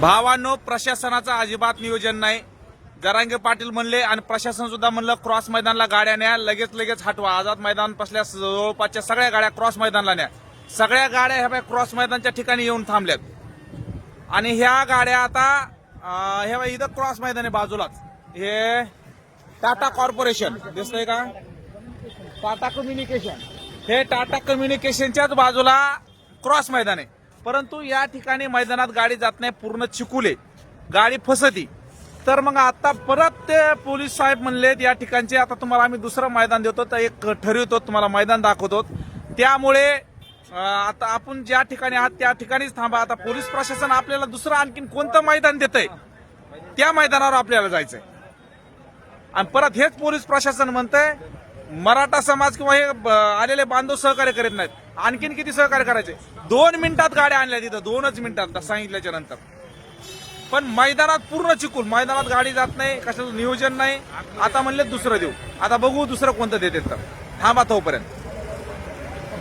भावांनो, प्रशासनाचं अजिबात नियोजन नाही. जरांगे पाटील म्हणले आणि प्रशासन सुद्धा म्हणलं क्रॉस मैदानला गाड्या न्या, लगेच हटवा. आझाद मैदान पासल्या जवळपासच्या सगळ्या गाड्या क्रॉस मैदानला न्या. सगळ्या गाड्या ह्या क्रॉस मैदानच्या ठिकाणी येऊन थांबल्यात आणि ह्या गाड्या आता हे इथं क्रॉस मैदान आहे बाजूलाच. हे टाटा कॉर्पोरेशन दिसतंय का, टाटा कम्युनिकेशन, हे टाटा कम्युनिकेशनच्याच बाजूला क्रॉस मैदान आहे. परंतु या ठिकाणी मैदानात गाडी जात नाही, पूर्ण चिकुले, गाडी फसती. तर मग आता परत ते पोलीस साहेब म्हणलेत या ठिकाणचे आता तुम्हाला आम्ही दुसरं मैदान देतो, तर एक ठरवतो, तुम्हाला मैदान दाखवतो. त्यामुळे आता आपण ज्या ठिकाणी आहात त्या ठिकाणीच थांबा. आता पोलीस प्रशासन आपल्याला दुसरं आणखीन कोणतं मैदान देतंय त्या मैदानावर आपल्याला जायचंय. आणि परत हेच पोलीस प्रशासन म्हणतंय मराठा समाज किंवा हे आलेले बांधव सहकार्य करीत नाहीत. आणखीन किती सहकार्य करायचे? 2 मिनिटात गाड्या आणल्या तिथं, 2च मिनिटात सांगितल्याच्या नंतर. पण मैदानात पूर्ण चिकूल, मैदानात गाडी जात नाही, कशाचं नियोजन नाही. आता म्हणले दुसरं देऊ, आता बघू दुसरं कोणतं देते. तर थांबा तोपर्यंत.